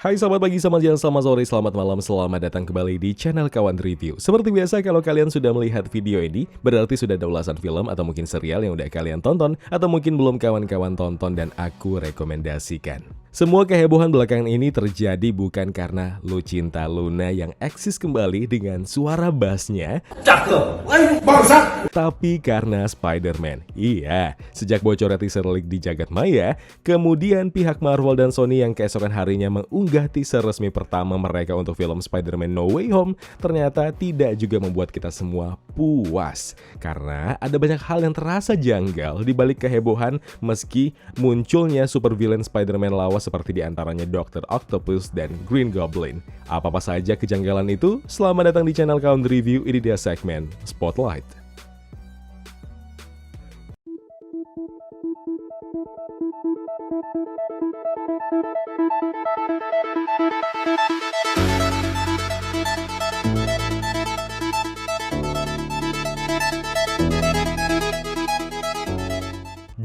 Hai selamat pagi, selamat siang, selamat sore, selamat malam, selamat datang kembali di channel Kawan Review. Seperti biasa kalau kalian sudah melihat video ini, berarti sudah ada ulasan film atau mungkin serial yang udah kalian tonton, atau mungkin belum kawan-kawan tonton dan aku rekomendasikan. Semua kehebohan belakangan ini terjadi bukan karena Lucinta Luna yang eksis kembali dengan suara bassnya, tapi karena Spider-Man. Iya, sejak bocornya teaser leak di jagat maya, kemudian pihak Marvel dan Sony yang keesokan harinya mengunggah teaser resmi pertama mereka untuk film Spider-Man No Way Home, ternyata tidak juga membuat kita semua puas. Karena ada banyak hal yang terasa janggal di balik kehebohan meski munculnya super villain Spider-Man lawas seperti diantaranya Dr. Octopus dan Green Goblin. Apa-apa saja kejanggalan itu? Selamat datang di channel Kawan Review, ini dia segmen Spotlight.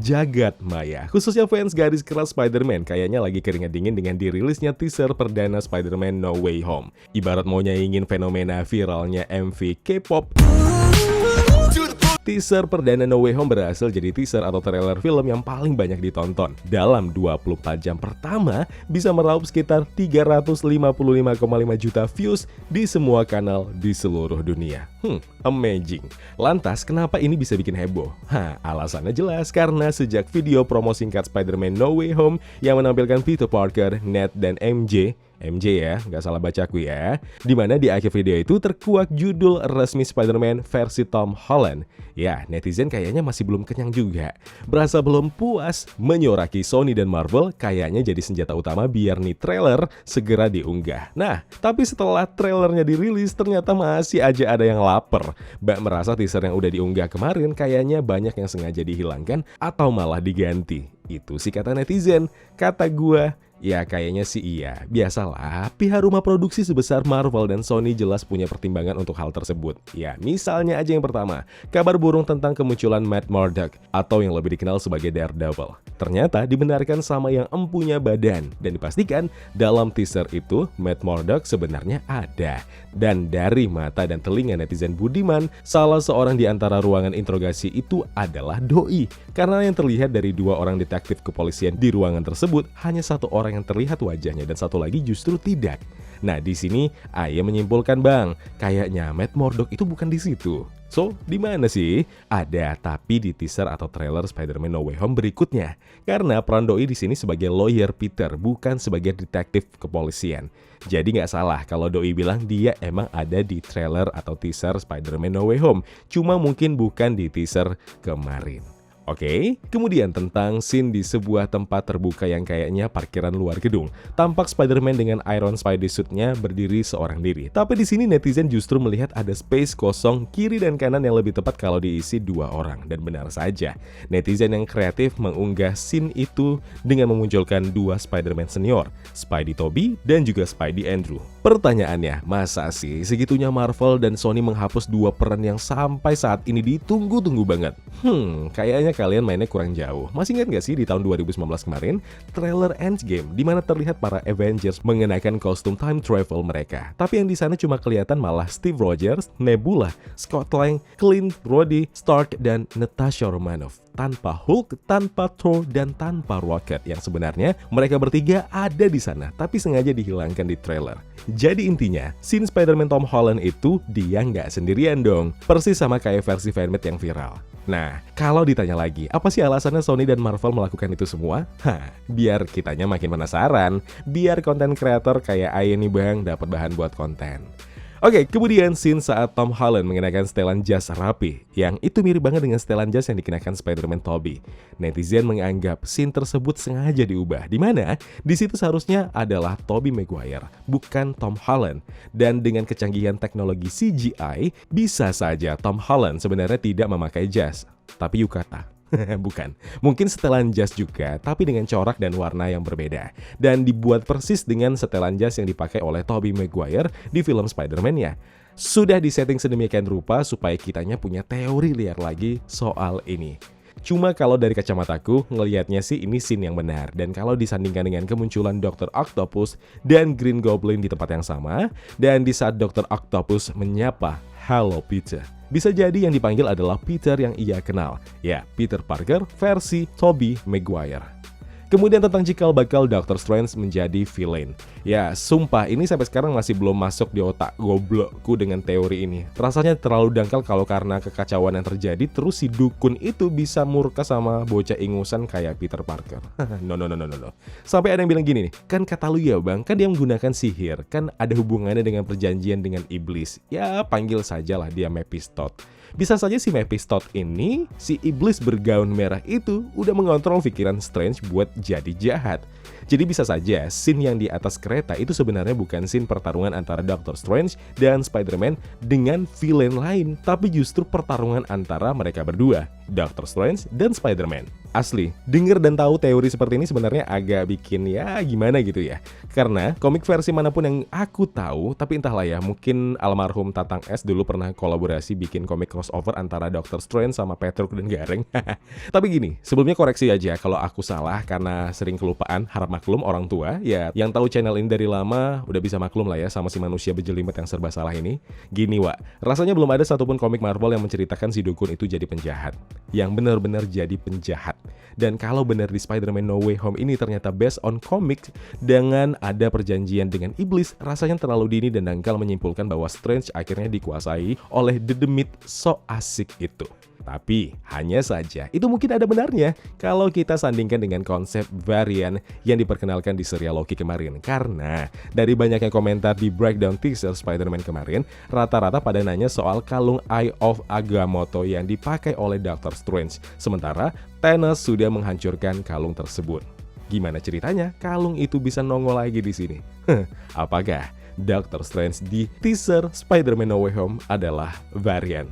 Jagat maya, khususnya fans garis keras Spider-Man kayaknya lagi keringat dingin dengan dirilisnya teaser perdana Spider-Man No Way Home. Ibarat mau nyaingin fenomena viralnya MV K-pop, teaser perdana No Way Home berhasil jadi teaser atau trailer film yang paling banyak ditonton. Dalam 24 jam pertama, bisa meraup sekitar 355,5 juta views di semua kanal di seluruh dunia. Amazing. Lantas, kenapa ini bisa bikin heboh? Alasannya jelas karena sejak video promo singkat Spider-Man No Way Home yang menampilkan Peter Parker, Ned, dan MJ ya, nggak salah bacaku ya. Dimana di akhir video itu terkuak judul resmi Spider-Man versi Tom Holland. Ya, netizen kayaknya masih belum kenyang juga. Berasa belum puas, menyoraki Sony dan Marvel kayaknya jadi senjata utama biar nih trailer segera diunggah. Nah, tapi setelah trailernya dirilis ternyata masih aja ada yang lapar. Mbak merasa teaser yang udah diunggah kemarin kayaknya banyak yang sengaja dihilangkan atau malah diganti. Itu sih kata netizen. Kata gua, ya kayaknya sih iya. Biasalah, pihak rumah produksi sebesar Marvel dan Sony jelas punya pertimbangan untuk hal tersebut. Ya, misalnya aja yang pertama, kabar burung tentang kemunculan Matt Murdock atau yang lebih dikenal sebagai Daredevil. Ternyata dibenarkan sama yang empunya badan dan dipastikan dalam teaser itu Matt Murdock sebenarnya ada. Dan dari mata dan telinga netizen budiman, salah seorang di antara ruangan interogasi itu adalah doi. Karena yang terlihat dari dua orang detektif kepolisian di ruangan tersebut hanya satu orang yang terlihat wajahnya dan satu lagi justru tidak. Nah, di sini Aya menyimpulkan, Bang, kayaknya Matt Murdock itu bukan di situ. So, di mana sih? Ada, tapi di teaser atau trailer Spider-Man No Way Home berikutnya. Karena peran doi di sini sebagai lawyer Peter, bukan sebagai detektif kepolisian. Jadi nggak salah kalau doi bilang dia emang ada di trailer atau teaser Spider-Man No Way Home. Cuma mungkin bukan di teaser kemarin. Oke, kemudian tentang scene di sebuah tempat terbuka yang kayaknya parkiran luar gedung. Tampak Spider-Man dengan Iron Spidey suit-nya berdiri seorang diri. Tapi di sini netizen justru melihat ada space kosong kiri dan kanan yang lebih tepat kalau diisi dua orang. Dan benar saja, netizen yang kreatif mengunggah scene itu dengan memunculkan dua Spider-Man senior, Spidey Tobey dan juga Spidey Andrew. Pertanyaannya, masa sih segitunya Marvel dan Sony menghapus dua peran yang sampai saat ini ditunggu-tunggu banget? Kayaknya kalian mainnya kurang jauh. Masih ingat gak sih di tahun 2019 kemarin, trailer Endgame di mana terlihat para Avengers mengenakan kostum time travel mereka. Tapi yang di sana cuma kelihatan malah Steve Rogers, Nebula, Scott Lang, Clint, Rhodey, Stark, dan Natasha Romanoff. Tanpa Hulk, tanpa Thor, dan tanpa Rocket yang sebenarnya mereka bertiga ada di sana, tapi sengaja dihilangkan di trailer. Jadi intinya, scene Spider-Man Tom Holland itu dia nggak sendirian dong, persis sama kayak versi fanmade yang viral. Nah, kalau ditanya lagi, apa sih alasannya Sony dan Marvel melakukan itu semua? Biar kitanya makin penasaran, biar konten kreator kayak Aya nih bang dapat bahan buat konten. Oke, kemudian scene saat Tom Holland mengenakan setelan jas rapi, yang itu mirip banget dengan setelan jas yang dikenakan Spider-Man Tobey. Netizen menganggap scene tersebut sengaja diubah, di mana di situ seharusnya adalah Tobey Maguire, bukan Tom Holland. Dan dengan kecanggihan teknologi CGI, bisa saja Tom Holland sebenarnya tidak memakai jas, tapi yukata. Bukan, mungkin setelan jas juga, tapi dengan corak dan warna yang berbeda. Dan dibuat persis dengan setelan jas yang dipakai oleh Tobey Maguire di film Spider-Man-nya. Sudah disetting sedemikian rupa supaya kitanya punya teori liar lagi soal ini. Cuma kalau dari kacamataku, ngelihatnya sih ini scene yang benar. Dan kalau disandingkan dengan kemunculan Dr. Octopus dan Green Goblin di tempat yang sama, dan di saat Dr. Octopus menyapa "Halo Peter", bisa jadi yang dipanggil adalah Peter yang ia kenal. Ya, Peter Parker versi Tobey Maguire. Kemudian tentang cikal bakal Doctor Strange menjadi villain. Ya, sumpah ini sampai sekarang masih belum masuk di otak goblokku dengan teori ini. Rasanya terlalu dangkal kalau karena kekacauan yang terjadi terus si dukun itu bisa murka sama bocah ingusan kayak Peter Parker. No. Sampai ada yang bilang gini nih, kan kata lu ya bang, kan dia menggunakan sihir, kan ada hubungannya dengan perjanjian dengan iblis. Ya, panggil sajalah dia Mephistot. Bisa saja si Mephistot ini, si iblis bergaun merah itu udah mengontrol pikiran Strange buat jadi jahat. Jadi bisa saja scene yang di atas kereta itu sebenarnya bukan scene pertarungan antara Doctor Strange dan Spider-Man dengan villain lain, tapi justru pertarungan antara mereka berdua, Doctor Strange dan Spider-Man. Asli, denger dan tahu teori seperti ini sebenarnya agak bikin ya gimana gitu ya. Karena komik versi manapun yang aku tahu, tapi entahlah ya, mungkin almarhum Tatang S dulu pernah kolaborasi bikin komik crossover antara Doctor Strange sama Petruk dan Gareng. Tapi gini, sebelumnya koreksi aja kalau aku salah karena sering kelupaan, harap maklum orang tua. Ya, yang tahu channel ini dari lama udah bisa maklum lah ya sama si manusia berjelimet yang serba salah ini. Gini Wak, rasanya belum ada satupun komik Marvel yang menceritakan si dukun itu jadi penjahat. Yang benar-benar jadi penjahat. Dan kalau benar di Spider-Man No Way Home ini ternyata based on comic dengan ada perjanjian dengan iblis, rasanya terlalu dini dan dangkal menyimpulkan bahwa Strange akhirnya dikuasai oleh The Demit so asik itu. Tapi hanya saja itu mungkin ada benarnya kalau kita sandingkan dengan konsep varian yang diperkenalkan di serial Loki kemarin. Karena dari banyaknya komentar di breakdown teaser Spider-Man kemarin, rata-rata pada nanya soal kalung Eye of Agamotto yang dipakai oleh Doctor Strange. Sementara Thanos sudah menghancurkan kalung tersebut. Gimana ceritanya kalung itu bisa nongol lagi di sini? Apakah Doctor Strange di teaser Spider-Man No Way Home adalah varian?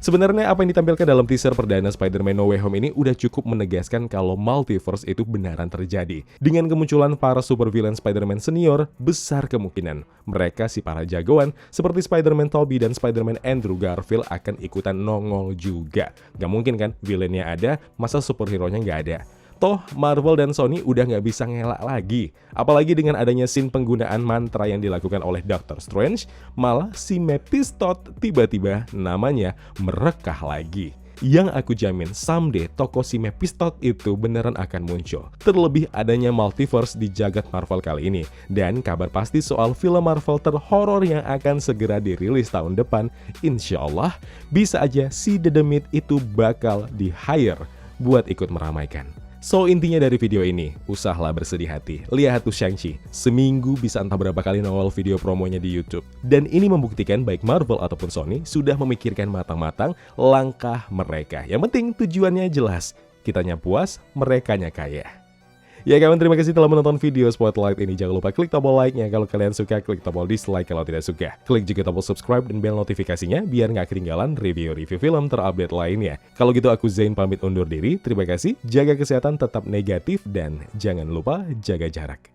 Sebenarnya apa yang ditampilkan dalam teaser perdana Spider-Man No Way Home ini udah cukup menegaskan kalau multiverse itu benaran terjadi. Dengan kemunculan para supervillain Spider-Man senior, besar kemungkinan mereka si para jagoan seperti Spider-Man Tobey dan Spider-Man Andrew Garfield akan ikutan nongol juga. Gak mungkin kan villainnya ada, masa superhero-nya nggak ada. Toh Marvel dan Sony udah nggak bisa ngelak lagi. Apalagi dengan adanya scene penggunaan mantra yang dilakukan oleh Doctor Strange, malah si Mephistot tiba-tiba namanya merekah lagi. Yang aku jamin someday toko si Mephistot itu beneran akan muncul. Terlebih adanya multiverse di jagat Marvel kali ini. Dan kabar pasti soal film Marvel terhoror yang akan segera dirilis tahun depan. Insya Allah bisa aja si The Demit itu bakal di-hire buat ikut meramaikan. So intinya dari video ini, usahlah bersedih hati. Lihat tuh Shang-Chi, seminggu bisa entah berapa kali nongol video promonya di YouTube. Dan ini membuktikan baik Marvel ataupun Sony sudah memikirkan matang-matang langkah mereka. Yang penting tujuannya jelas, kitanya puas, merekanya kaya. Ya kawan, terima kasih telah menonton video Spotlight ini. Jangan lupa klik tombol like-nya kalau kalian suka, klik tombol dislike kalau tidak suka. Klik juga tombol subscribe dan bell notifikasinya biar nggak ketinggalan review-review film terupdate lainnya. Kalau gitu aku Zain pamit undur diri, terima kasih, jaga kesehatan, tetap negatif, dan jangan lupa jaga jarak.